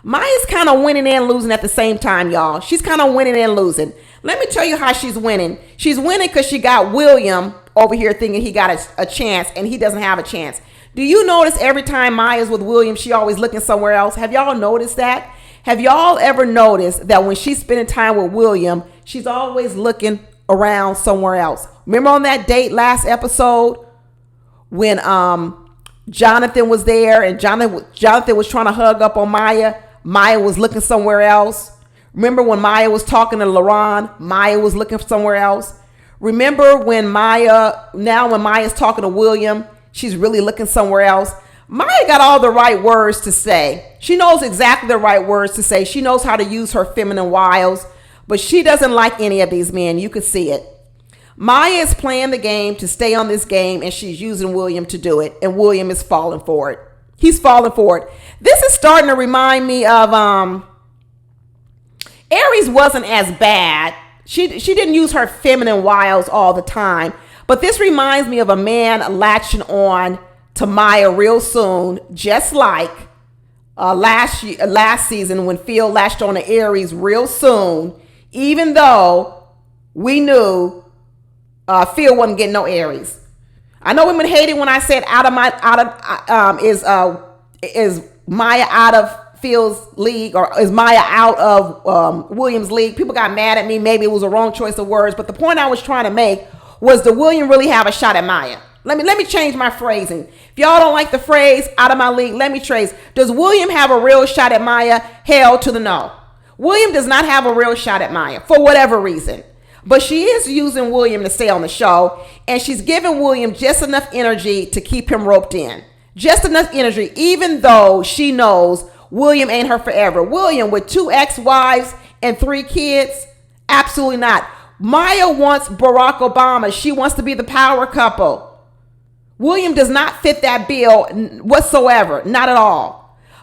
Maya's kind of winning and losing at the same time, y'all. She's kind of winning and losing. Let me tell you how she's winning. She's winning because she got William over here thinking he got a chance and he doesn't have a chance. Do you notice every time Maya's with William, she always looking somewhere else? Have y'all noticed that? Have y'all ever noticed that when she's spending time with William, she's always looking around somewhere else? Remember on that date last episode when Jonathan was there and Jonathan was trying to hug up on Maya? Maya was looking somewhere else. Remember when Maya was talking to Laron? Maya was looking somewhere else. Remember when Maya's talking to William, she's really looking somewhere else. Maya got all the right words to say. She knows exactly the right words to say. She knows how to use her feminine wiles, but she doesn't like any of these men. You could see it. Maya is playing the game to stay on this game, and she's using William to do it, and William is falling for it. He's falling for it. This is starting to remind me of Aries wasn't as bad. She didn't use her feminine wiles all the time. But this reminds me of a man latching on to Maya real soon, just like last season when Phil latched on to Aries real soon, even though we knew Phil wasn't getting no Aries. I know women hated when I said is Maya out of Phil's league or is Maya out of William's league. People got mad at me. Maybe it was a wrong choice of words, but the point I was trying to make was, did William really have a shot at Maya? Let me change my phrasing. If y'all don't like the phrase out of my league, let me trace. Does William have a real shot at Maya? Hell to the no. William does not have a real shot at Maya for whatever reason. But she is using William to stay on the show, and she's giving William just enough energy to keep him roped in. Just enough energy, even though she knows William ain't her forever. William with 2 ex-wives and 3 kids? Absolutely not. Maya wants Barack Obama. She wants to be the power couple. William does not fit that bill whatsoever. Not at all.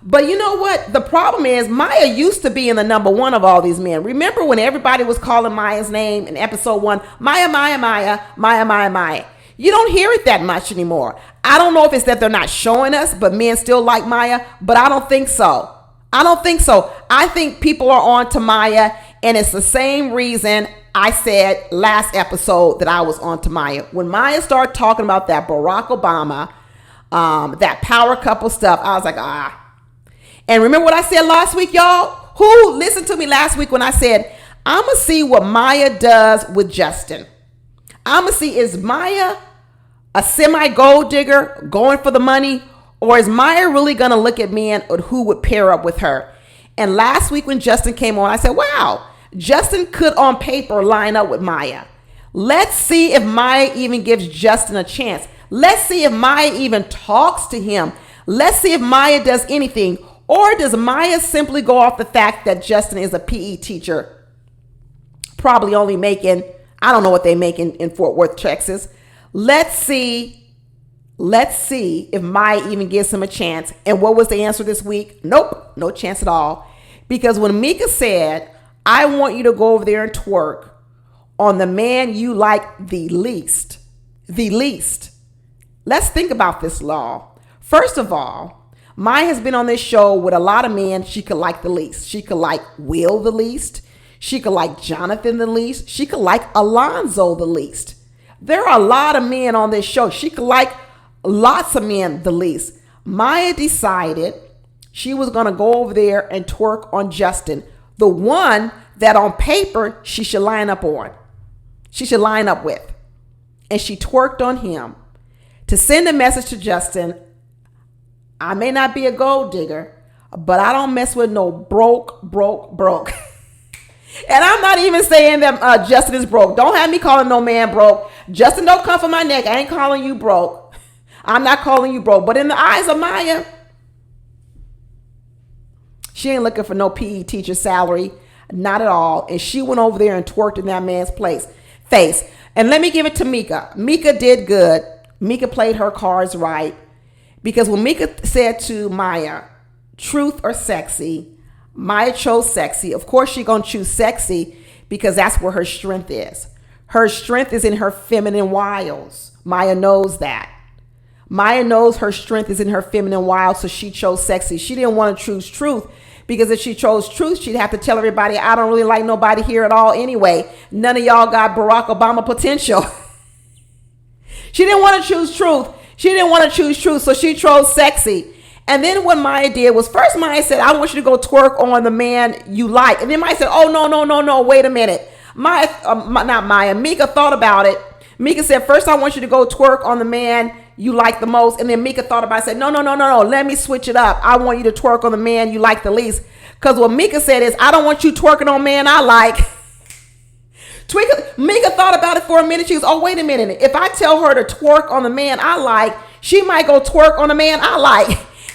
But you know what? The problem is Maya used to be in the number 1 of all these men. Remember when everybody was calling Maya's name in episode 1? Maya, Maya, Maya, Maya, Maya, Maya. You don't hear it that much anymore. I don't know if it's that they're not showing us, but men still like Maya, but I don't think so. I think people are on to Maya, and it's the same reason I said last episode that I was on to Maya. When Maya started talking about that Barack Obama, that power couple stuff, I was like, And remember what I said last week, y'all? Who listened to me last week when I said, I'm going to see what Maya does with Justin. I'm going to see, is Maya a semi-gold digger going for the money? Or is Maya really going to look at men who would pair up with her? And last week when Justin came on, I said, wow, Justin could on paper line up with Maya. Let's see if Maya even gives Justin a chance. Let's see if Maya even talks to him. Let's see if Maya does anything. Or does Maya simply go off the fact that Justin is a PE teacher? Probably only making, I don't know what they make in Fort Worth, Texas. Let's see if Maya even gives him a chance. And what was the answer this week? Nope, no chance at all. Because when Mika said, I want you to go over there and twerk on the man you like the least. Let's think about this, law. First of all, Maya has been on this show with a lot of men she could like the least. She could like Will the least. She could like Jonathan the least. She could like Alonzo the least. There are a lot of men on this show. She could like lots of men the least. Maya decided She was going to go over there and twerk on Justin, the one that on paper she should line up on. She should line up with. And she twerked on him to send a message to Justin. I may not be a gold digger, but I don't mess with no broke. And I'm not even saying that Justin is broke. Don't have me calling no man broke. Justin, don't come for my neck. I ain't calling you broke. I'm not calling you broke. But in the eyes of Maya, she ain't looking for no PE teacher salary. Not at all. And she went over there and twerked in that man's face. And let me give it to Mika. Mika did good. Mika played her cards right. Because when Mika said to Maya, truth or sexy, Maya chose sexy. Of course, she's going to choose sexy because that's where her strength is. Her strength is in her feminine wiles. Maya knows that. Maya knows her strength is in her feminine wiles, so she chose sexy. She didn't want to choose truth because if she chose truth, she'd have to tell everybody, I don't really like nobody here at all anyway. None of y'all got Barack Obama potential. She didn't want to choose truth. So she chose sexy. And then what Maya did was, first Maya said, I want you to go twerk on the man you like. And then Maya said, oh, no, wait a minute. Mika thought about it. Mika said, first I want you to go twerk on the man you like the most. And then Mika thought about it, said, no, let me switch it up. I want you to twerk on the man you like the least. Because what Mika said is, I don't want you twerking on man I like. Mika thought about it for a minute. She goes, oh, wait a minute. If I tell her to twerk on the man I like, she might go twerk on the man I like.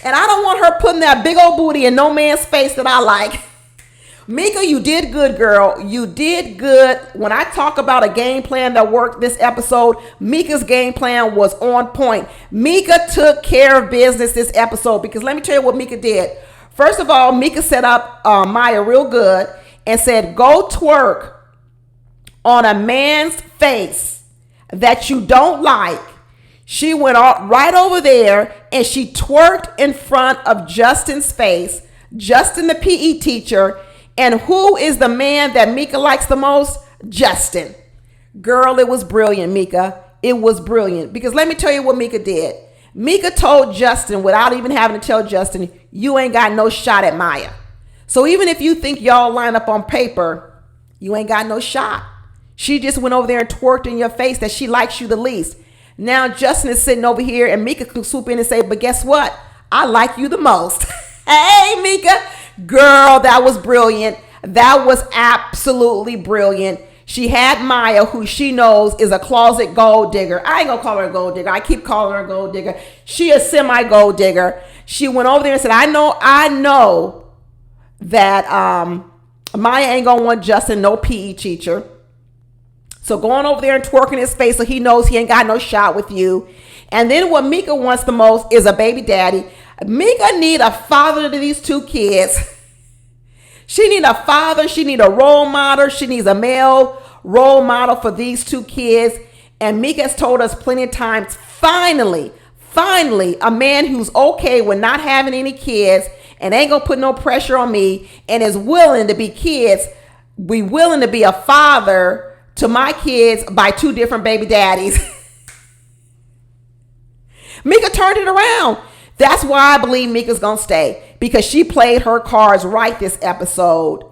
And I don't want her putting that big old booty in no man's face that I like. Mika, you did good, girl. You did good. When I talk about a game plan that worked this episode, Mika's game plan was on point. Mika took care of business this episode because let me tell you what Mika did. First of all, Mika set up Maya real good and said, go twerk on a man's face that you don't like. She went right over there and she twerked in front of Justin's face, Justin the PE teacher. And who is the man that Mika likes the most? Justin. Girl, it was brilliant, Mika. It was brilliant. Because let me tell you what Mika did. Mika told Justin, without even having to tell Justin, you ain't got no shot at Maya. So even if you think y'all line up on paper, you ain't got no shot. She just went over there and twerked in your face that she likes you the least. Now Justin is sitting over here and Mika could swoop in and say, but guess what? I like you the most. Hey, Mika. Girl, that was brilliant. That was absolutely brilliant. She had Maya, who she knows is a closet gold digger. I ain't gonna call her a gold digger. I keep calling her a gold digger. She a semi gold digger. She went over there and said, I know that Maya ain't gonna want Justin, no PE teacher. So going over there and twerking his face so he knows he ain't got no shot with you. And then what Mika wants the most is a baby daddy. Mika need a father to these two kids. She need a father. She need a role model. She needs a male role model for these two kids. And Mika has told us plenty of times, finally, a man who's okay with not having any kids and ain't gonna put no pressure on me and is willing to be willing to be a father to my kids by two different baby daddies. Mika turned it around. That's why I believe Mika's going to stay, because she played her cards right this episode.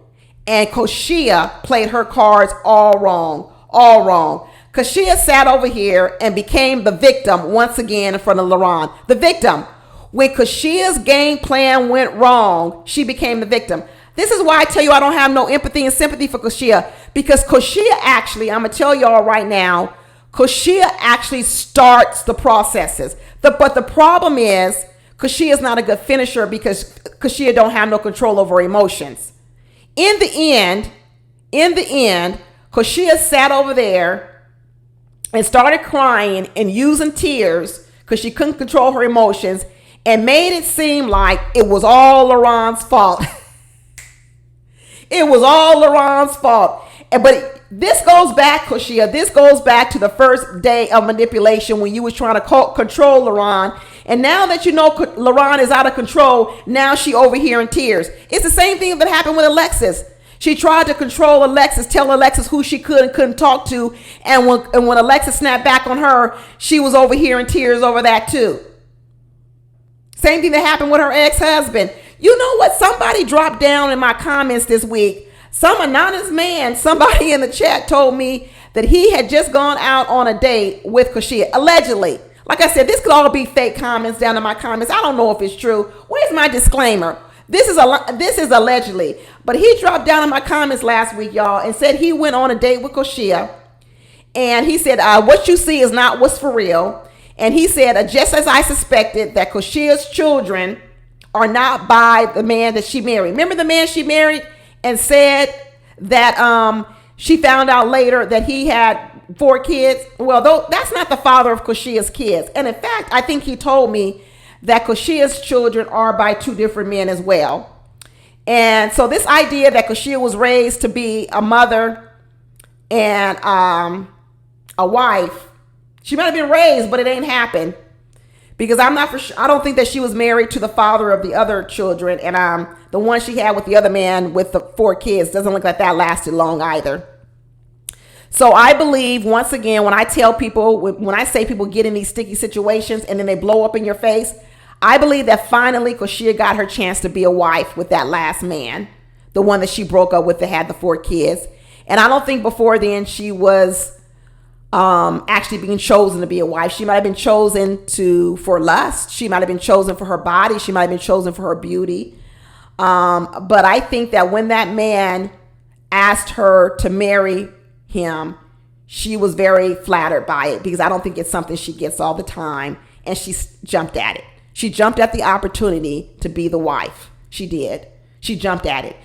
And Koshiea played her cards all wrong. Koshiea sat over here and became the victim once again in front of Laron. The victim. When Koshiea's game plan went wrong, she became the victim. This is why I tell you I don't have no empathy and sympathy for Koshiea. Because Koshiea actually, I'm going to tell y'all right now, Koshiea actually starts the processes. But the problem is, Koshiea is not a good finisher because Koshiea don't have no control over her emotions. In the end, Koshiea sat over there and started crying and using tears because she couldn't control her emotions and made it seem like it was all Laron's fault. It was all Laron's fault. But this goes back, Koshiea, this goes back to the first day of manipulation when you was trying to control Laron. And now that you know Laron is out of control, now she over here in tears. It's the same thing that happened with Alexis. She tried to control Alexis, tell Alexis who she could and couldn't talk to. And when Alexis snapped back on her, she was over here in tears over that too. Same thing that happened with her ex-husband. You know what? Somebody dropped down in my comments this week. Some anonymous man, somebody in the chat told me that he had just gone out on a date with Koshiea, allegedly. Like I said, this could all be fake comments down in my comments. I don't know if it's true. Where's my disclaimer? This is allegedly. But he dropped down in my comments last week, y'all, and said he went on a date with Koshiea. And he said, what you see is not what's for real. And he said, just as I suspected, that Koshia's children are not by the man that she married. Remember the man she married and said that she found out later that he had 4 kids? Well, that's not the father of Koshia's kids. And in fact, I think he told me that Koshia's children are by 2 different men as well. And so this idea that Koshiea was raised to be a mother and a wife, she might have been raised, but it ain't happened. Because I'm not for sure. I don't think that she was married to the father of the other children. And the one she had with the other man with the 4 kids doesn't look like that lasted long either. So I believe, once again, when I tell people, when I say people get in these sticky situations and then they blow up in your face, I believe that finally Koshiea got her chance to be a wife with that last man, the one that she broke up with that had the 4 kids. And I don't think before then she was actually being chosen to be a wife. She might have been chosen for lust. She might have been chosen for her body. She might have been chosen for her beauty. But I think that when that man asked her to marry him, she was very flattered by it, because I don't think it's something she gets all the time. And she jumped at it. She jumped at the opportunity to be the wife. She did. She jumped at it.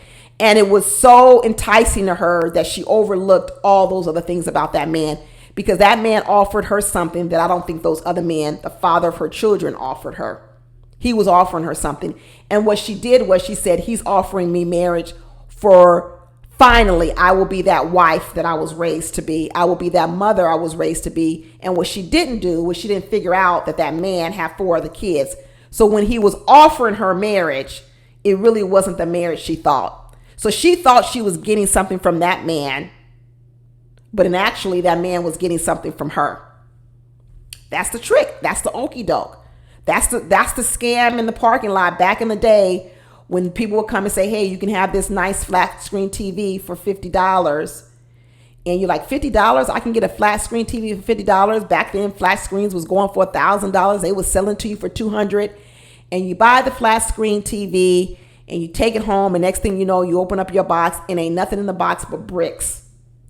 And it was so enticing to her that she overlooked all those other things about that man, because that man offered her something that I don't think those other men, the father of her children, offered her. He was offering her something. And what she did was she said, he's offering me marriage for finally, I will be that wife that I was raised to be. I will be that mother I was raised to be. And what she didn't do was she didn't figure out that that man had 4 other kids. So when he was offering her marriage, it really wasn't the marriage she thought. So she thought she was getting something from that man, but actually that man was getting something from her. That's the trick. That's the okie doke. That's the scam in the parking lot back in the day, when people would come and say, hey, you can have this nice flat screen TV for $50. And you're like, $50? I can get a flat screen TV for $50. Back then, flat screens was going for $1,000. They was selling to you for $200. And you buy the flat screen TV and you take it home. And next thing you know, you open up your box and ain't nothing in the box but bricks.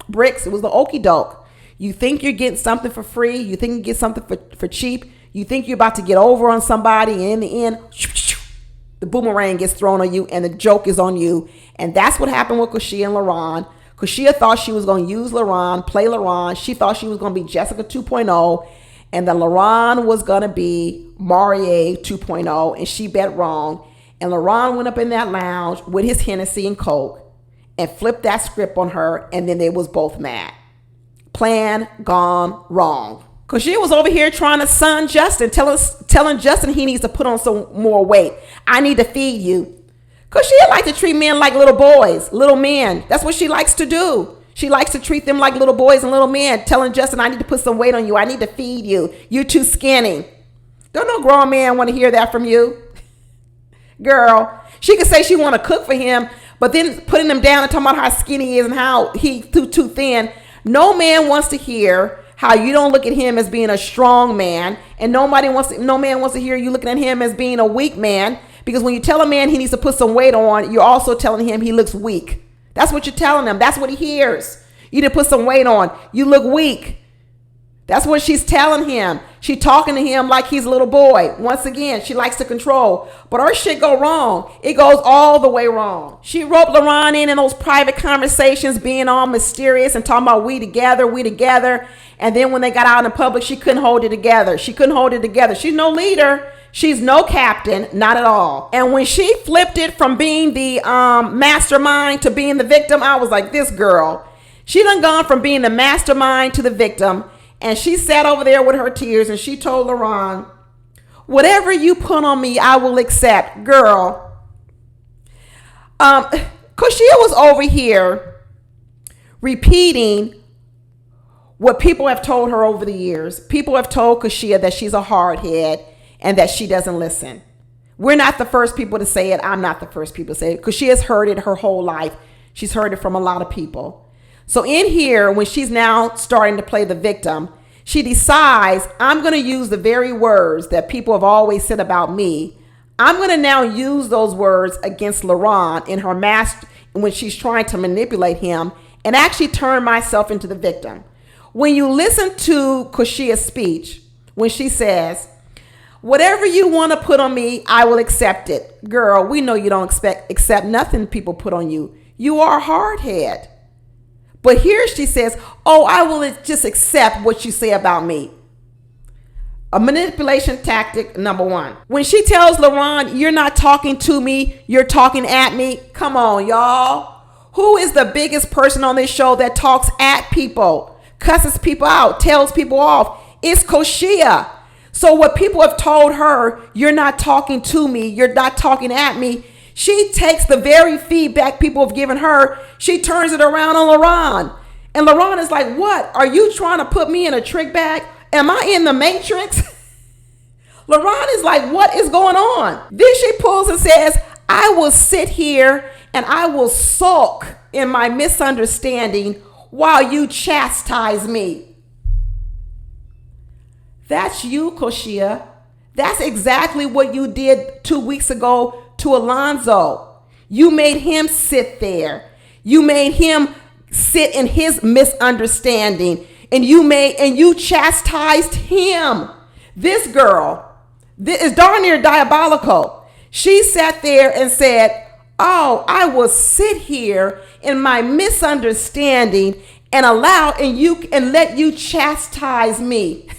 Bricks. It was the okie doke. You think you're getting something for free. You think you get something for cheap. You think you're about to get over on somebody. And in the end, the boomerang gets thrown on you and the joke is on you. And that's what happened with Koshia and Lauron. Koshiea thought she was going to use Laron, play Laron. She thought she was going to be Jessica 2.0, and that Laron was going to be Marie 2.0, and she bet wrong. And Laron went up in that lounge with his Hennessy and Coke and flipped that script on her, and then they was both mad. Plan gone wrong. Koshia was over here trying to son Justin, telling Justin he needs to put on some more weight. I need to feed you. Koshia likes to treat men like little boys, little men. That's what she likes to do. She likes to treat them like little boys and little men, telling Justin, I need to put some weight on you. I need to feed you. You're too skinny. Don't no grown man want to hear that from you. Girl, she could say she want to cook for him, but then putting him down and talking about how skinny he is and how he's too thin. No man wants to hear how you don't look at him as being a strong man, and no man wants to hear you looking at him as being a weak man. Because when you tell a man he needs to put some weight on, you're also telling him he looks weak. That's what you're telling him. That's what he hears. You need to put some weight on. You look weak. That's what she's telling him. She's talking to him like he's a little boy. Once again, she likes to control. But her shit go wrong. It goes all the way wrong. She roped Laron in those private conversations, being all mysterious and talking about we together. And then when they got out in public, she couldn't hold it together. She's no leader. She's no captain, not at all. And when she flipped it from being the mastermind to being the victim, I was like, this girl, she done gone from being the mastermind to the victim. And she sat over there with her tears and she told Laron, whatever you put on me, I will accept. Girl, Koshiea was over here repeating what people have told her over the years. People have told Koshiea that she's a hardhead and that she doesn't listen. We're not the first people to say it. I'm not the first people to say it because she has heard it her whole life. She's heard it from a lot of people. So in here, when she's now starting to play the victim, she decides, I'm going to use the very words that people have always said about me. I'm going to now use those words against Laron in her mask when she's trying to manipulate him and actually turn myself into the victim. When you listen to Koshia's speech, when she says, whatever you want to put on me, I will accept it. Girl, we know you don't accept nothing people put on you. You are a hardhead. But here she says, oh, I will just accept what you say about me. A manipulation tactic number one. When she tells Laron, you're not talking to me, you're talking at me. Come on, y'all. Who is the biggest person on this show that talks at people, cusses people out, tells people off? It's Koshiea. So what people have told her, you're not talking to me, you're not talking at me, she takes the very feedback people have given her, she turns it around on Laron. And Laron is like, what? Are you trying to put me in a trick bag? Am I in the Matrix? Laron is like, what is going on? Then she pulls and says, I will sit here and I will sulk in my misunderstanding while you chastise me. That's you, Koshiea. That's exactly what you did 2 weeks ago to Alonzo. You made him sit there. You made him sit in his misunderstanding, and you chastised him. This girl, this is darn near diabolical. She sat there and said, oh, I will sit here in my misunderstanding and let you chastise me.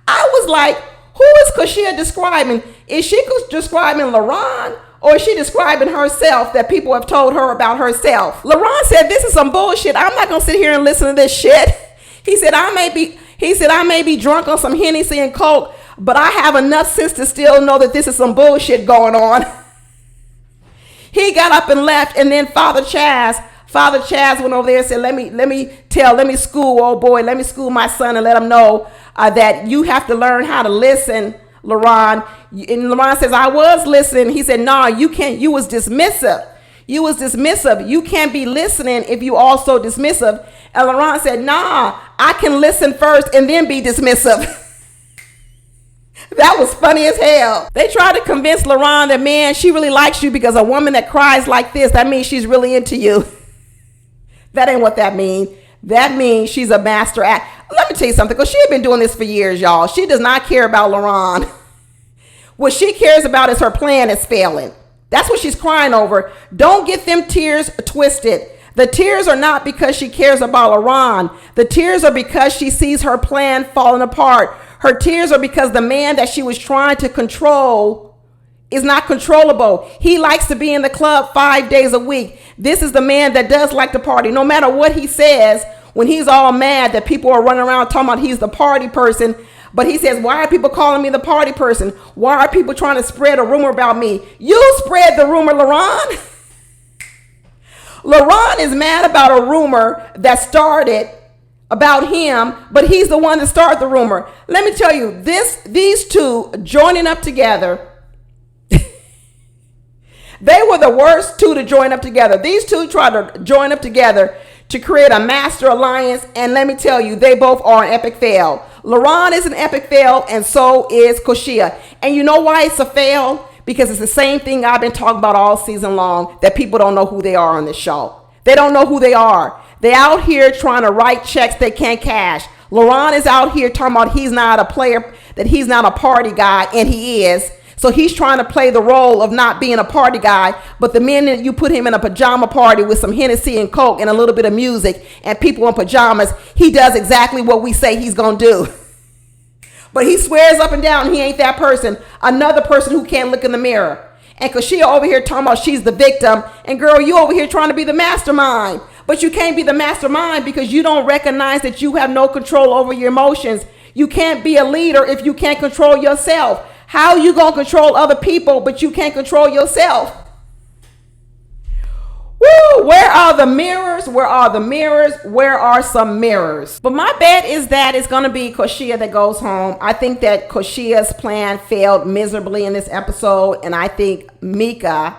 I was like, who is Koshiea describing? Is she describing Laron, or is she describing herself that people have told her about herself? Laron said, this is some bullshit. I'm not going to sit here and listen to this shit. He said, I may be drunk on some Hennessy and Coke, but I have enough sense to still know that this is some bullshit going on. He got up and left, and then Father Chaz went over there and said, let me school my son and let him know that you have to learn how to listen, Laron. And Laron says, I was listening. He said, no, you can't. You was dismissive. You can't be listening if you also dismissive. And Laron said, nah, I can listen first and then be dismissive. That was funny as hell. They tried to convince Laron that, man, she really likes you because a woman that cries like this, that means she's really into you. That ain't what that means. That means she's a master act. Let me tell you something, because she had been doing this for years, y'all. She does not care about Laron. What she cares about is her plan is failing. That's what she's crying over. Don't get them tears twisted. The tears are not because she cares about Laron. The tears are because she sees her plan falling apart. Her tears are because the man that she was trying to control is not controllable. He likes to be in the club 5 days a week. This is the man that does like to party. No matter what he says, when he's all mad that people are running around talking about he's the party person, but he says, why are people calling me the party person? Why are people trying to spread a rumor about me? You spread the rumor, Laron. Laron is mad about a rumor that started about him, but he's the one that started the rumor. Let me tell you, these two joining up together, they were the worst two to join up together. These two tried to join up together to create a master alliance, and let me tell you, they both are an epic fail. Laron is an epic fail, and so is Koshiea. And you know why it's a fail? Because it's the same thing I've been talking about all season long, that people don't know who they are on this show. They don't know who they are. They out here trying to write checks they can't cash. Laron is out here talking about he's not a player, that he's not a party guy, and he is. So he's trying to play the role of not being a party guy. But the minute you put him in a pajama party with some Hennessy and Coke and a little bit of music and people in pajamas, he does exactly what we say he's going to do. But he swears up and down he ain't that person. Another person who can't look in the mirror. And Koshiea over here talking about she's the victim. And girl, you over here trying to be the mastermind. But you can't be the mastermind because you don't recognize that you have no control over your emotions. You can't be a leader if you can't control yourself. How you going to control other people, but you can't control yourself? Woo, Woo! Where are the mirrors? Where are the mirrors? Where are some mirrors? But my bet is that it's going to be Koshiea that goes home. I think that Koshia's plan failed miserably in this episode, and I think Mika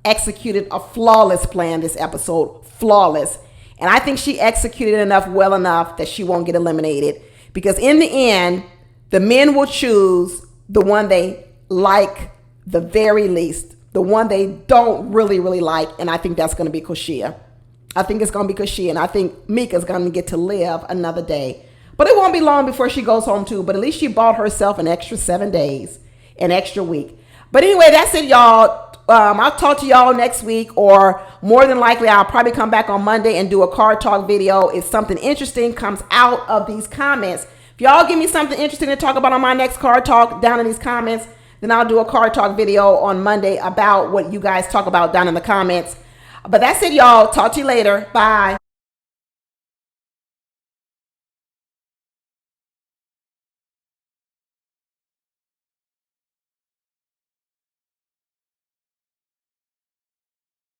executed a flawless plan this episode. Flawless. And I think she executed well enough that she won't get eliminated. Because in the end, the men will choose the one they like the very least. The one they don't really like. And I think that's going to be Koshiea. I think it's going to be Koshiea. And I think Mika's going to get to live another day. But it won't be long before she goes home too. But at least she bought herself an extra 7 days. An extra week. But anyway, that's it, y'all. I'll talk to y'all next week. Or more than likely, I'll probably come back on Monday and do a card talk video if something interesting comes out of these comments. If y'all give me something interesting to talk about on my next card talk down in these comments, then I'll do a card talk video on Monday about what you guys talk about down in the comments. But that's it, y'all. Talk to you later. Bye.